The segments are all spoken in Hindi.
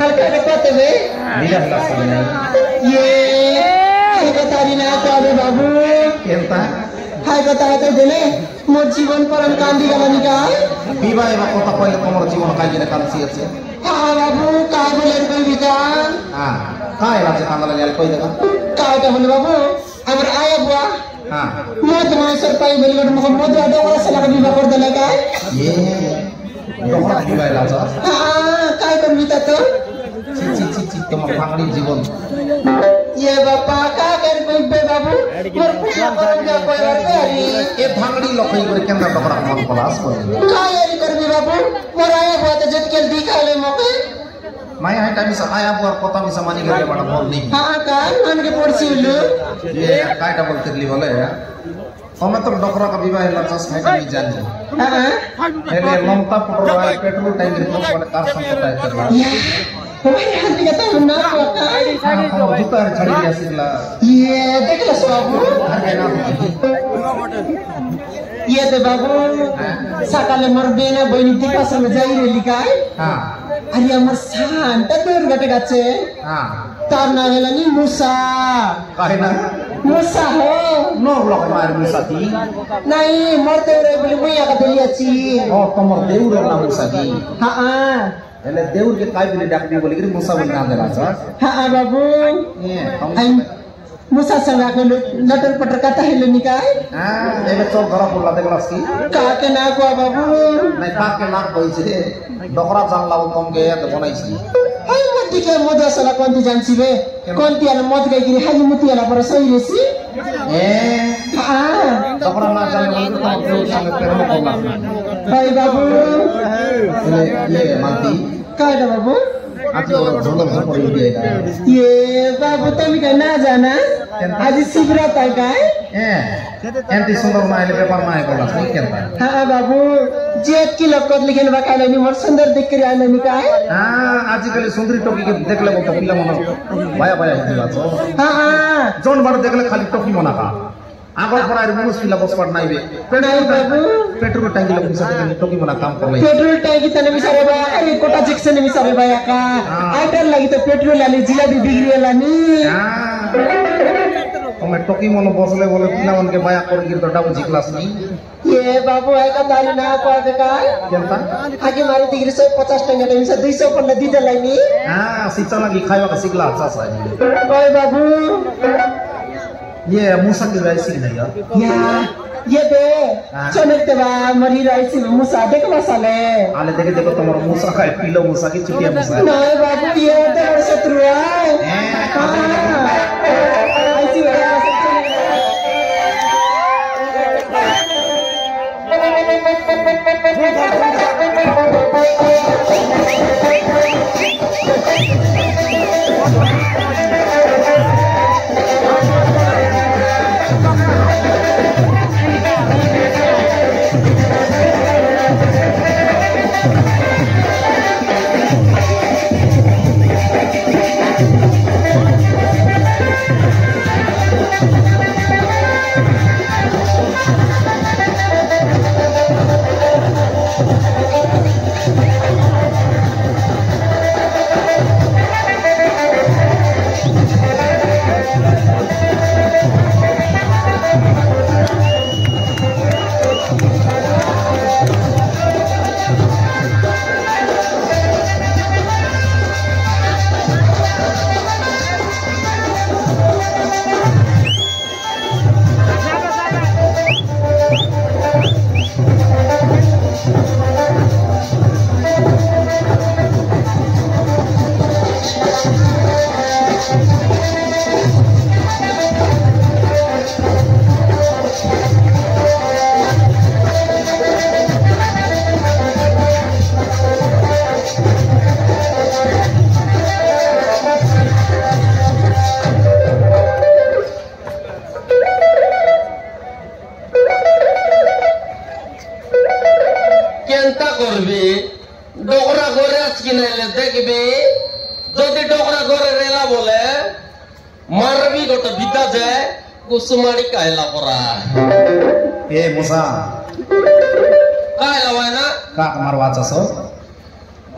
हल्का कहते बे बिना हिला सकना ये हाय बतारी ना तो अबे बाबू केनता हाय बताया तो देले मोर जीवन परम कांदी गला निकाल বিবাহ এবার কথা কইলে তোমার জীবন কাই জেনে কাঁদছি আছে हाँ बाबू का बोले कोई विचार হ্যাঁ কাই লাগছে কাঁদলা গেল কই দেখা का होता बोले बाबू अगर आया बुआ হ্যাঁ मत ना सर पाई बोले बट मोहम्मद वादा वाला सलाह विवाह कर देला का ये তোমার বিবাহ লাগছ हाँ काय कर बिता तो ছি ছি ছি ছি তোমার ভাঙড়ি জীবন ये बापा का कर कोई बे बाबू मोर पूजा परम का कोई और करी এ ভাঙড়ি লখাই করে কেন টকরা মন পলাস করে काय यारी कर बे बाबू मोर आया बुआ तो जट के दिखा ले मोके মাই হাই টাইম সা আয়া বুয়ার কথা মিসা মানি গেলে বড় বল নেই हाँ का मान के पड़सी उल्लू ये कायटा बोलते ली बोले हमें तो डॉक्टर का विवाह लगस है कि जान हाँ एले ममता पुरोवा पेट्रोल टैंक रे तो बोले कार संपता है करला या हमारे हाथ में कहता हूँ ना हम जूता रे छड़ी गया सिला ये देख लो बाबू अरे ना ये दे बाबू सकाले मोर बेना बहिनी टिका संग जाई रे लिकाय हां अरे अमर शांत दूर गटे गाचे हां तार ना हेला नि मुसा काहे ना मुसा हो नो ब्लॉक मार मुसाती नहीं मरते रे बोले मैया का दिलिया ची ओ तमर देउर ना मुसाती हां हां एले देउर के काय बिले डाकनी बोले कि मुसा बोल ना देला छ हां बाबू ये हम आई मुसा संग को लटर पटर काटा हेले निकाय हां एले तो घर बोला देखलास की का के ना को बाबू नहीं का के ना कइछ रे डोकरा जान लाव कम के याद बनाइछि हाय मत के मजा सला कोंती जानसी बे कोंती आला मत गई गिरी हाय मुती आला पर सही रेसी ए हां डोकरा ना जाने बोल तो हम संग पेरम कोला हाय बाबू ये मानती का है बाबू आज और झोल भर पड़ी दिएगा ये बाबू तुम क्या ना जाना आज शिवरात है का ए एंटी सुंदर माइले पेपर माइ बोला सही कहता हाँ बाबू जेट की लकत लिखन बकाले नि मोर सुंदर देख कर आले नि का हां आजकल सुंदरी टोकी के देखले तो पिला मन भाया भाया हिला छो हाँ हाँ जोन बार देखले खाली टोकी मना का आगर पर आरे मुस पिला बस पड़ नाइबे नहीं बाबू पेट्रोल टैंक लग से टोकी मना काम कर ले पेट्रोल टैंक तने मिसारे बा अरे कोटा जंक्शन मिसारे बा का आइटर लगी तो पेट्रोल आली जिलाबी बिगड़ी वाला नी हमें टोकी मन बसले बोले पिला मन के बाया कर गिर तो डाबू जी क्लास नहीं ये बाबू है का तारी ना पावे का केनता आगे मारे डिग्री 150 टंगा नहीं 200 पर नदी दलाई नी हां शिक्षा लगी खाइबा का सिखला अच्छा सा ओए बाबू ये मूसा की राइसी नहीं या ये दे चनकते बा मरी राइसी में मुसा देख मसाले आले देखे देखो तुम्हारा मूसा का पीलो मूसा की चुटिया मूसा नहीं बाबू ये तो बड़ा शत्रु है ऐसी वाला डोकरा गोरे किनारे देखबे যদি ডোকরা ঘরে রেলা বলে মারবি গোটা বিদ্যা যায় কুসুমাড়ি কায়লা পরা ए मुसा কায়লা হয় না का मारवाचा सो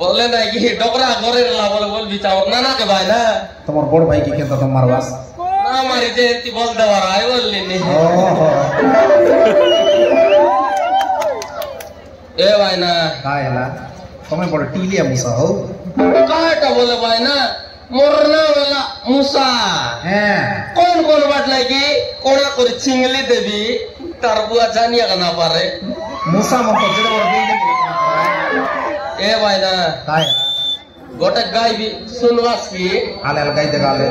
বলে নাকি ডকরা ঘরের লা বলে বলবি চাওর নানা কে ভাই না তোমার বড় ভাই কি কেন তোমার বাস না মারি যে এতি বলতে পারো আই বললি নি এ ভাই না কাই না তুমি বড় টিলিয়া মুসা হও কাটা বলে ভাই না মরনা বেলা মুসা হ্যাঁ কোন কোন বাট লাগি কোনা করে চিংলি দেবি তার বুয়া জানিয়া না পারে মুসা মত যেটা বড় বিল্ডিং এ ভাই না কাই না গোটা গাইবি শুনবাস কি আলে আলে গাইতে গালে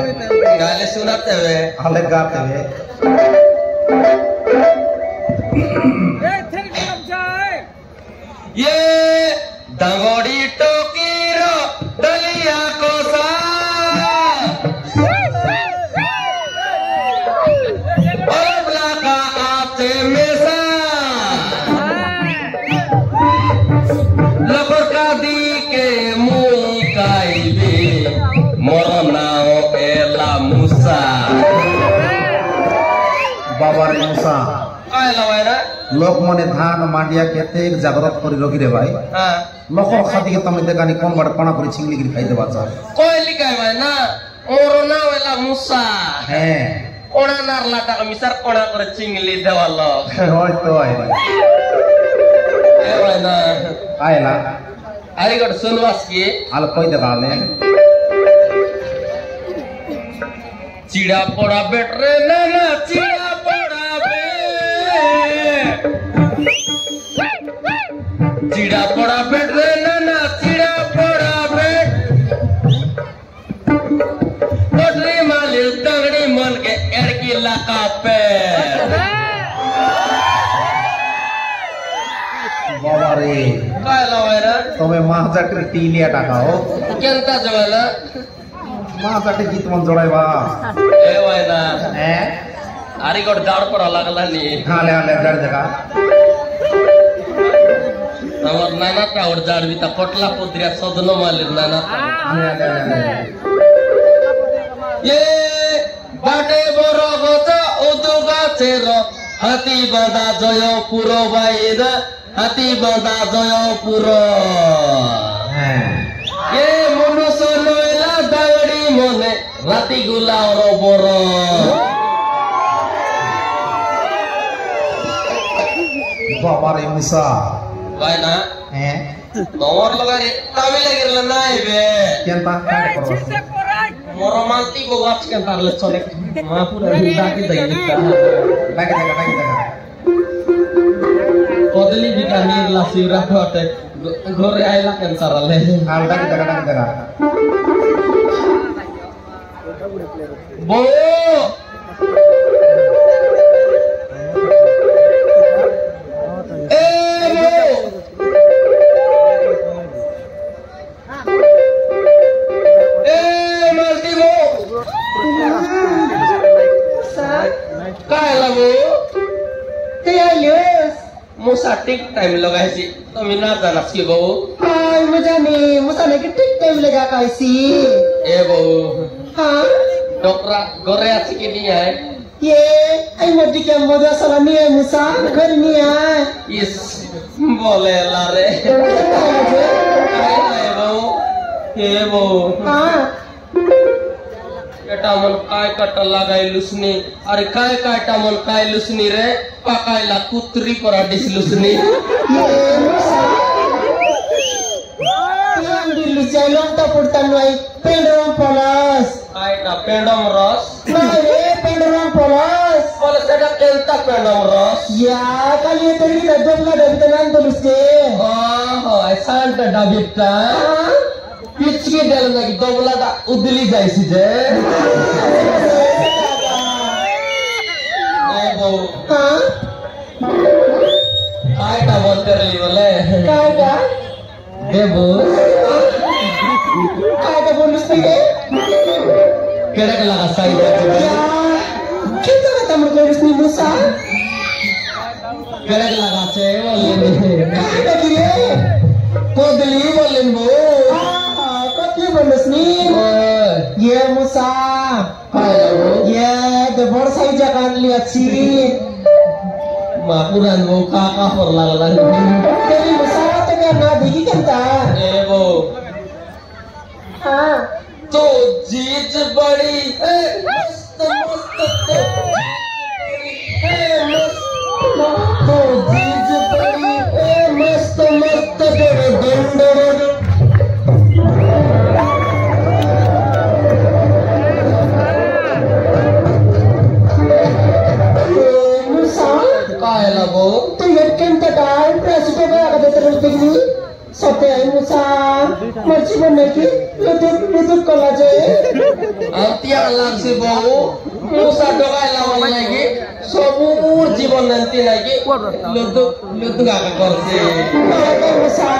গালে শোনাতে হবে আলে গাতে হবে ये दंगोड़ी टोकीरो दलिया कोसा ओबला का आते मेसा लपका दी के मुई काईबे मरनाओ एला मुसा बाबा रे मुसा आयला वायरा लोक मने धान मांडिया केते एक जागृत करी रखी रे भाई हां लोकर खाती के तमे देखानी कोन बड़ कोना करी छिंगली गिरी खाई देबा चा कोई लिखाय भाई ना ओरोना वेला मुसा हैं कोणा नारला टाका मिसार कोणा करे चिंगली देवालो होय तो आय ए भाई ना आयला अरे गड सुनवास की आल कोई देखाले चिड़ा पड़ा बेट रे ना चिड़ा पड़ा बे चिड़ा पड़ा बेट रे ना चिड़ा पड़ा बेट कोटरी मालिल तगड़ी मन के एड़की लका पे बाबा रे काय लावायरा तमे महाजाटी टीलिया टाका हो केंता जवाला महाजाटी गीत मन जोड़ाइबा ए वायना हैं अरे गड जाड़ पड़ा लागला नी हाले हाले जड़ जगा আমার নানা টাওর জাড়বি তা পটলা পদ্রিয়া সদন মালির নানা हाले हाले हाले এ বাটে বড় গছ উদু গাছের হাতি বাঁধা জয়পুর বাইর হাতি বাঁধা জয়পুর हैं এ মনুষ্য নইলা দাগড়ি মনে রাতি গুলা বড় बाबा रे मुसा ভাই না हैं তোমার লগারে তামিল লাগিরল নাই বে केनता काय करो মরমান্তি গো গাছ কেন তারলে চলে মাপুরা ডাকি দেই लागे जगा কদলি বিকা নিরলা শিবরা হতে ঘরে আইলা কেন তারলে हाल लागे जगा বো এ বো এ মালতি বো काय लागो ते आलेस मुसा टिक टाइम लगायची तुम्ही ना जाणार की भाऊ हाय मुझाने मुसाने के ठीक टाइम लगा कैसी ए भाऊ हाँ डोकरा गोरे आची की नहीं है ये आई मोटी क्या मजा साला नहीं है मुसा घर नहीं है इस बोले ला रे काय नाही भाऊ ए भाऊ हाँ एटा मन काय कट लगाय लुसनी अरे काय काटा मन काय लुसनी रे पकायला कुत्री परा डिस लुसनी ये मुसा yang di Lujalong tak purtan wai pendorong polos कायटा पेंडम रस nah ye pendorong polos बोले सेटा केलता पेंडम रस ya kali itu kita dobla dari tenan tulis deh ओहो ऐसा डबिटा हाँ पिचकी डेल में दोबला दा उदली जायसी जे ए बो हाँ कायटा बोलते रही बोले kagak ए बो kagak bonus deh केड़े लगा Sai ya kita kata mereka ni musa केड़े लगा से बोले kagak dia कोदली बोले बो ah kau dia bonus ni ओए ya musa काय बो ya the bor sai jangan lihat sih मापुरान बो का पर लागला dari musa tu kan nabi kita ए बो हाँ तो जीज बड़ी मस्त मस्त तो जीज बड़ी मस्त मस्त काय लगो तू यक्केंत काय प्रसिद्ध काय आता तरच दिली सत्य आहे मुसा मर्ची बनण्याची लुतुक कलाचे अंतिया लागसे बहु मुसा डगाय लावल नाही सबूर जीवन नंती नाही लुतुक आका करते मुसा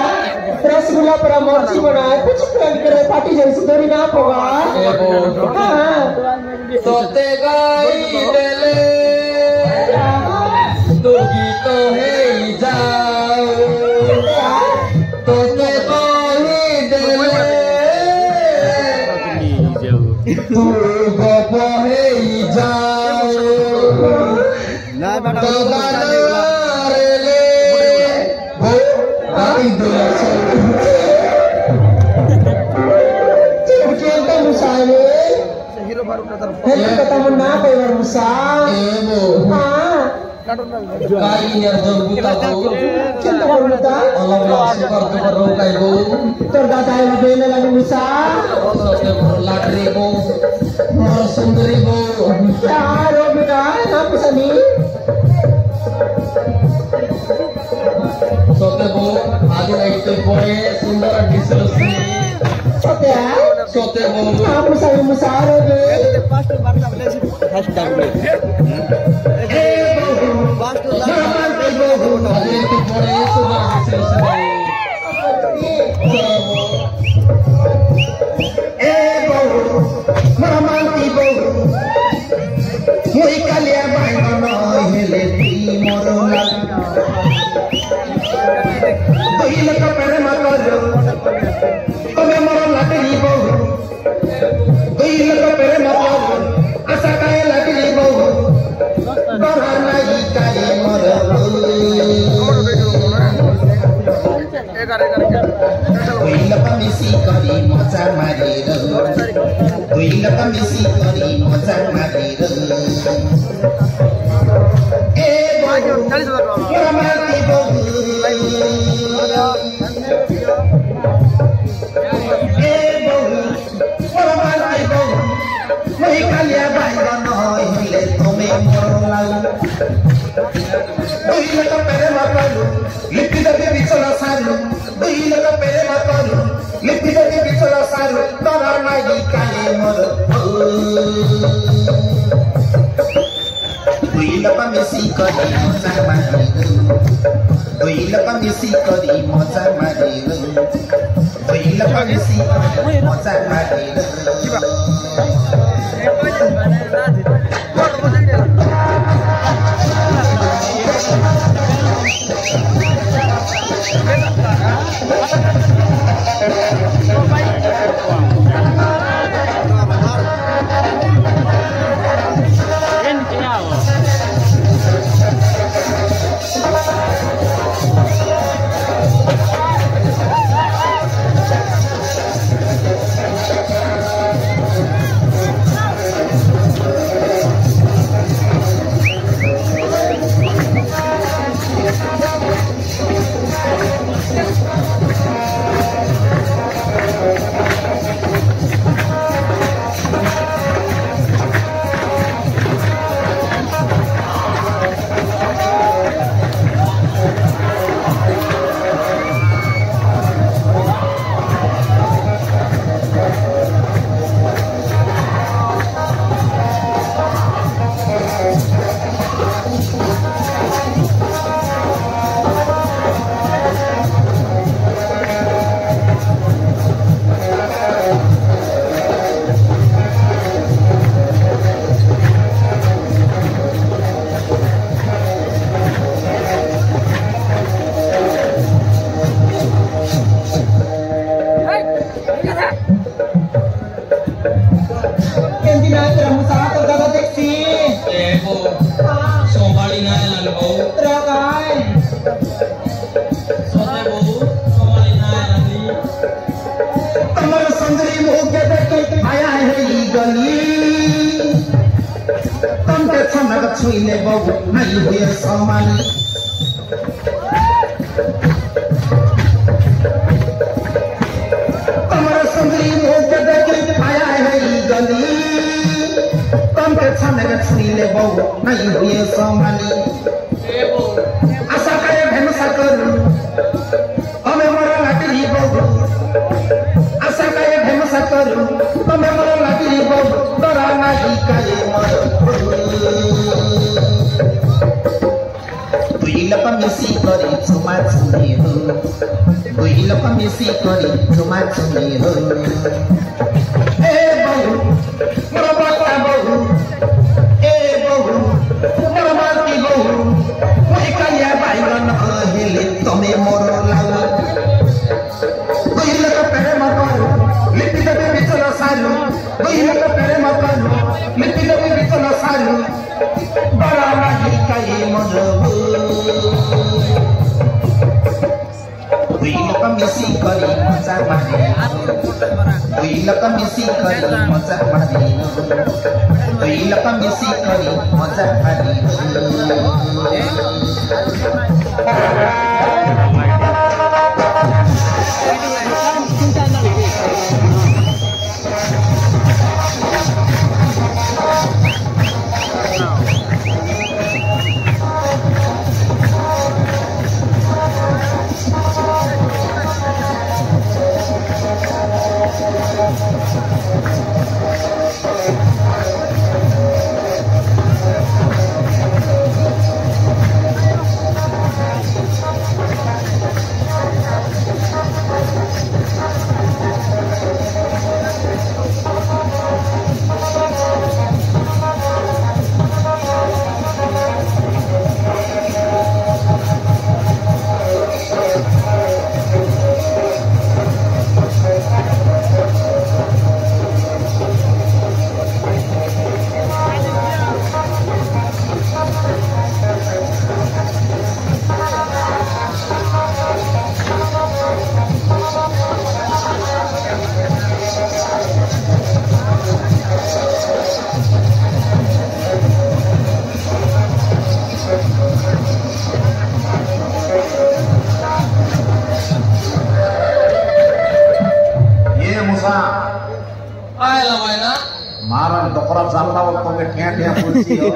रसगुल्ला पर मर्ची बनाए कुछ प्लान करे पार्टी जैसी दरी ना पवा हाँ सोते गाई देले तो गीतो है जाओ तोते कोई देले तू गपो है जाओ तो गानारे ले हो आई दुला चिड़केंता मुसा ने हेल्थ कथा मन ना पेवर मुसा एवो हाँ kai nerjun buta bu Cinta wanita Allah super duper rokai bu terdata yang bena lagi musa ladri bu sundari bu ya robita apa sani sote bu adi itu boy sundara diselusi sote bu apa sani musa robe misi kari moza mariro Duila misi kari moza mariro bogu Muramati bogu bogu Muramati bogu Mohi kalia baigo noi hile tome morolal Duila ka pere makalu Lipida ke bichola salu Duila ka pere makalu Lipida ke bichola salu Tara nagi kale moro Duila pa misi kari moza mariro Duila pa misi kari moza mariro Duila pa misi kari moza mariro Sandri छनक छुइले बहु नहीं हुए समानी कमर सुंदरी मुझ देखे आया है गली कम के छनक छुइले बहु नहीं हुए समानी आशा करे भेमसा करू हमें मरा लाटी बहु आशा करे भेमसा करू हमें मरा लाटी बहु डरा नहीं काये मर दुई लोक मिसी करी छुमा छुमी हो दुई लोक मिसी करी छुमा छुमी हो ए बहु मोर बाता बहु ए बहु मोर बाती बहु मैं कलिया बाइगन हेले तमे मोर लाउ दुई लोक प्रेम करू लिपि देबे बिचल सारू दुई लोक प्रेम करू लिपि देबे बिचल सारू बड़ा नहीं काये मन दुई लोक मिसी करी मजा मारे दुई लोक मिसी करी मजा मारे दुई लोक मिसी करी मजा मारे डोकरा जानना वो तुम्हें क्या क्या पूछी हो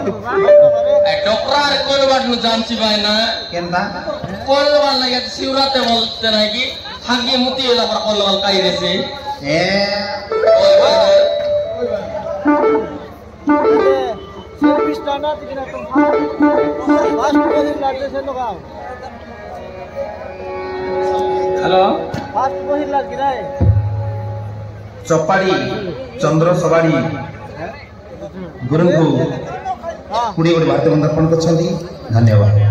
डोकरा कोई बात न जानची भाई ना केंदा कोई बात लगे शिवरात्रि बोलते ना कि हागी मुती वाला पर कोई बात काई रेसी ए शिवपिस्टाना तिकना तुम फास्ट को दिन लाटे से लगाओ हेलो फास्ट को ही लग रहा है चौपाड़ी चंद्र सवाड़ी गुरुंगु कुड़ी गुड़ी भारतीय बंदर धन्यवाद।